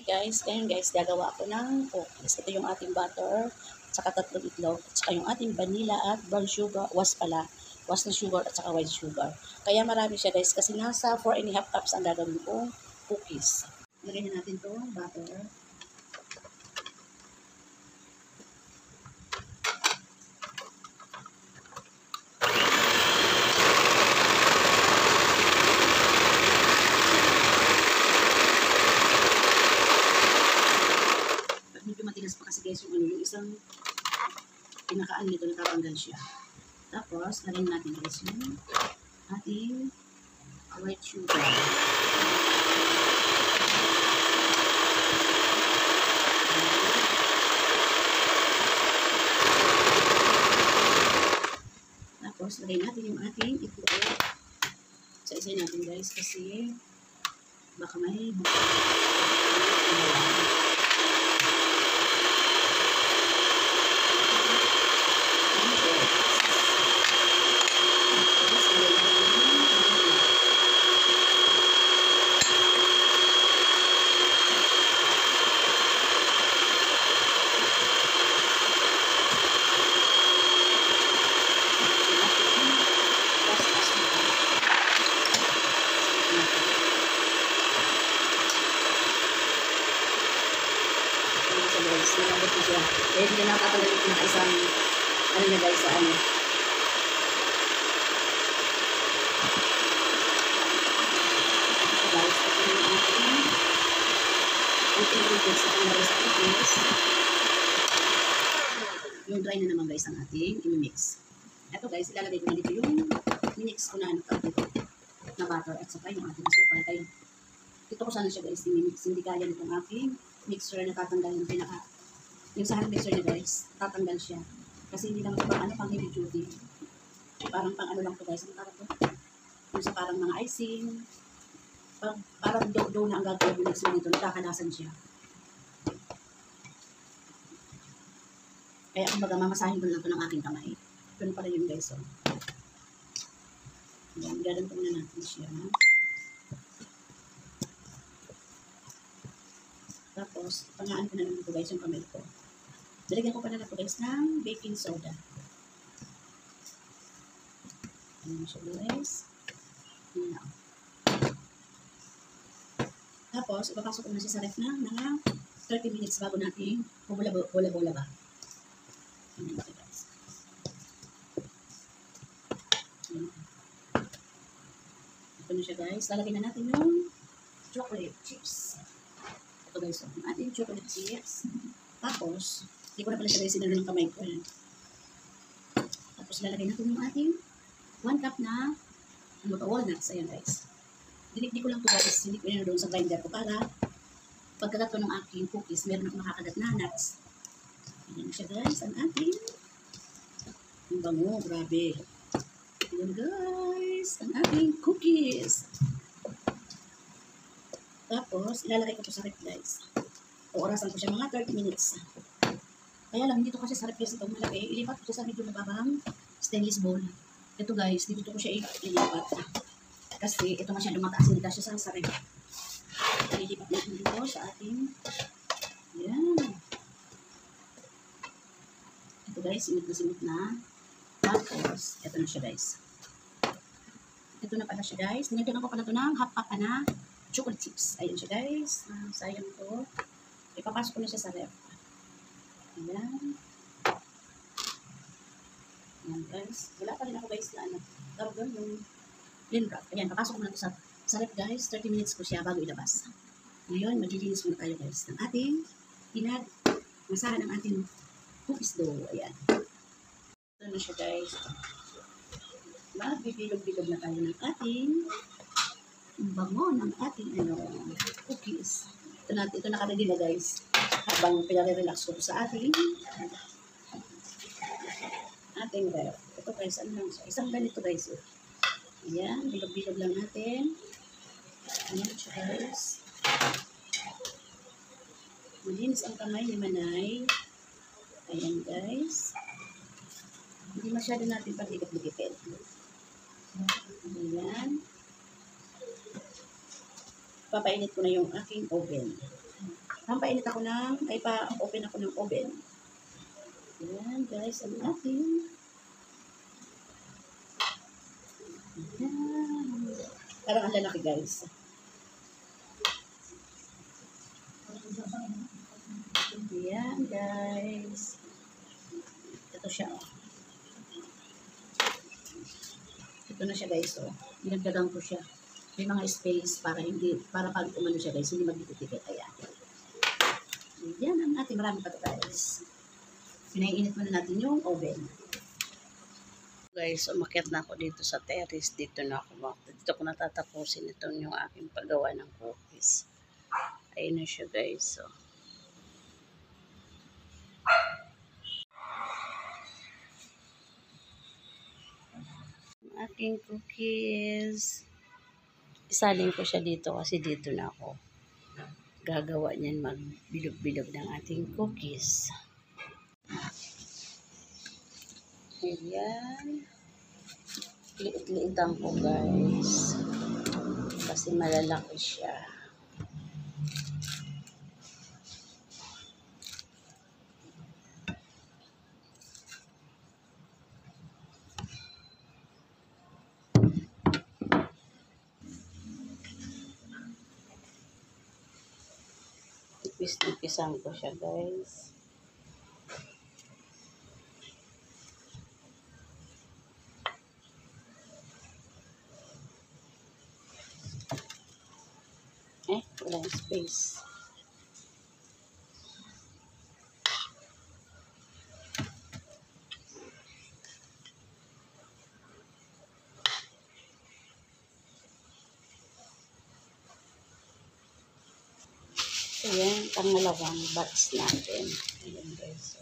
guys, ngayon guys, gagawa ako ng cookies. Ito yung ating butter, at saka 3 itlog, at saka yung ating vanilla at brown sugar, was na sugar at saka white sugar. Kaya marami siya guys, kasi nasa 4½ cups ang gagawin kong cookies. Lagyan na natin to butter. Matigas pa kasi guys yung isang pinakaan nito, natatanggal siya. Tapos, lagyan natin guys yung ating white sugar. Tapos, lagyan natin yung ating itlog. So, isa natin guys kasi baka may nilabot ko siya. Kaya hindi na nakatanggalin ko na isang ano na guys sa ano. So guys, ito yung ating ingredients sa kanila sa cookies. Yung dry na naman guys ang ating i-mix. Ito guys, ilalagay ko na dito yung minix ko na ano na butter at saka yung ating asukal. Kaya dito ko sana siya guys i-mix. Hindi kaya nitong aking mixer na tatanggal yung pinaka yung sa hand mixer niya guys, tatanggal siya. Kasi hindi lang ito pang heavy duty. Parang pang ano lang to guys. Ang parang to. Yung sa parang mga icing. Parang dough na ang gagawin yung mixer dito. Nakakalasan siya. Kaya kumbaga mamasahin ko lang ito ng aking kamay. Ganun pala yun guys. Oh. Gagantong na natin siya. Tapos, pangaan ko na lang ito guys yung kamay ko. Dalagyan ko pa na ito guys ng baking soda. Ayan siya guys. Ayan. Tapos, ipapasok ko na siya sa ref na mga 30 minutes bago natin bola-bola ba. Ayan siya guys. Ayan. Ito na siya guys. Lalagyan na natin yung chocolate chips. Ito guys, yung ating chocolate chips. Tapos, hindi ko na pala siya guys sinalo ng kamay ko. Tapos, lalagay natin yung ating 1 cup na walnuts. Ayan guys. Dinikdik ko lang ito guys. Hindi ko yun doon sa grinder ko para pagkagat ko ng aking cookies, meron akong makakagat na nuts. Ayan siya guys, ang ating ang bango, grabe. Ayan guys, ang ating cookies. Tapos, ilalagay ko ito sa ref guys. Orasan ko siya mga 30 minutes. Kaya lang, dito kasi sa ref guys itong malaki. Ilipat ko siya sa medyo nababang stainless bowl. Ito guys, dito ko siya ilipat. Kasi ito masyadong mataas, hindi kasi sa ref. Ilipat natin dito sa ating yan. Ito guys, simit na. Tapos, ito na siya guys. Ito na pala siya guys. Dinagdagan ko pala ito ng half cup na chocolate chips. Ayun siya guys. Sayang ko. Ipapasok ko na siya sa ref. Ayan. Ayan guys. Wala pa rin ako guys na ano. Tawag doon yung clean wrap. Ayan. Papasok ko na ito sa ref guys. 30 minutes ko siya bago ilabas. Ngayon, maglilinis muna tayo guys ng ating masahan ng ating cookies dough. Ayan. Ito na siya guys. Magbibilog-bilog na tayo ng ating bango ng ating cookies. Ito naka-ready na guys. Habang pinare-relax ko sa ating ref. Ito guys, ano lang siya. Isang ganito guys. Ayan, bilog-bilog lang natin. Ayan siya guys. Malinis ang kamay ni Manay. Ayan guys. Hindi masyado natin pag-ikot-likipin. Ayan. Papainit ko na yung aking oven. Pampainit ako ay pa-open ako ng oven. Ayan guys, ang ating. Ayan. Parang ang lalaki guys. Ayan guys. Ito siya. Ito na siya guys. Dinagdagan ko siya. May mga space para pag umano siya guys, hindi magdikit-dikit. Ayan. Ayan ang ating marami pa ito guys. Pinaiinit muna natin yung oven. Guys, umakyat na ako dito sa terrace. Dito na ako. Dito ko natatapusin itong yung aking paggawa ng cookies. Ayun na siya guys. So, aking cookies. Isalin ko siya dito kasi dito na ako gagawa niyan, magbilog-bilog ng ating cookies. Ayan. Liit-liitan ko guys. Kasi malalaki siya. Tipis-tipisan ko siya guys. Walang space. Ayan, pangalawang batch natin. Ayan guys.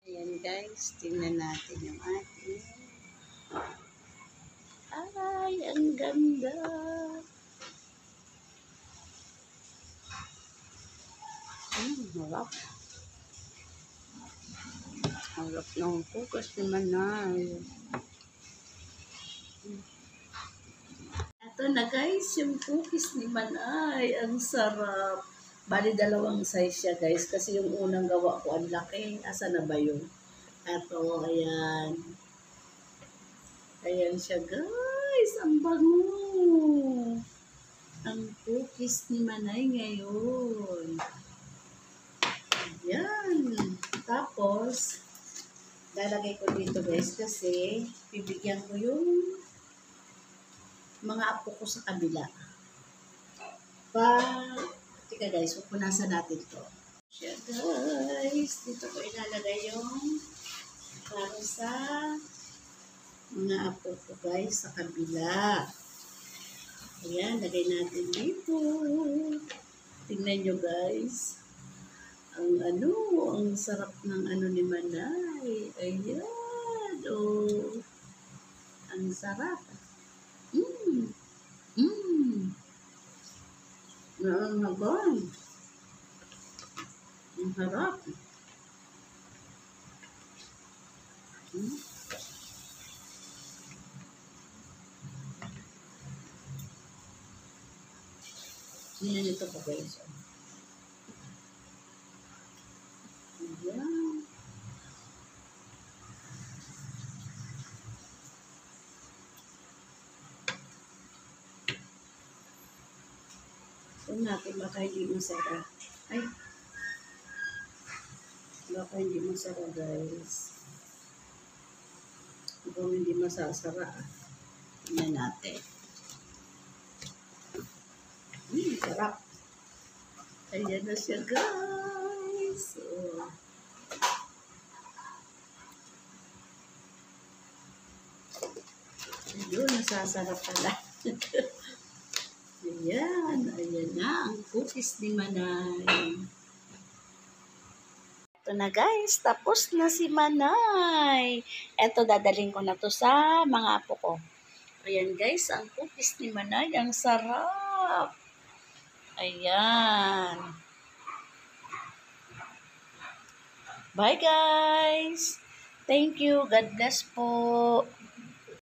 Ayan guys, tingnan natin yung ating. Ay, ang ganda. Harap. Harap ng cookies ni Manay. Ito na guys, yung cookies ni Manay. Ang sarap. Bali, dalawang size siya guys. Kasi yung unang gawa ko, ang laki. Asa na ba yun? Ito, ayan. Ayan siya guys. Ang bango. Ang cookies ni Manay ngayon. Ayan. Tapos, lalagay ko dito guys kasi bibigyan ko yung mga apo ko sa kabila. Tika guys, pupunasan natin to. Siya guys, dito ko ilalagay yung para sa mga apo ko guys sa kabila. Ayan, lagay natin dito. Tingnan nyo guys. Ang sarap ng ni Manay. Ayan, oh. Ang sarap. Naangaban. Ang harap. Tingnan nito po guys. Ayan. Ito natin baka hindi masara. Ay. Baka hindi masara guys. Kung hindi masasara. Tingnan natin. Sarap. Ayan na siya guys. So, ayun, nasasarap pala. Ayan, ayan na ang cookies ni Manay. Ito na guys, tapos na si Manay. Ito, dadalhin ko na to sa mga apo ko. Ayan guys, ang cookies ni Manay, ang sarap. Ayan. Bye guys! Thank you. God bless po.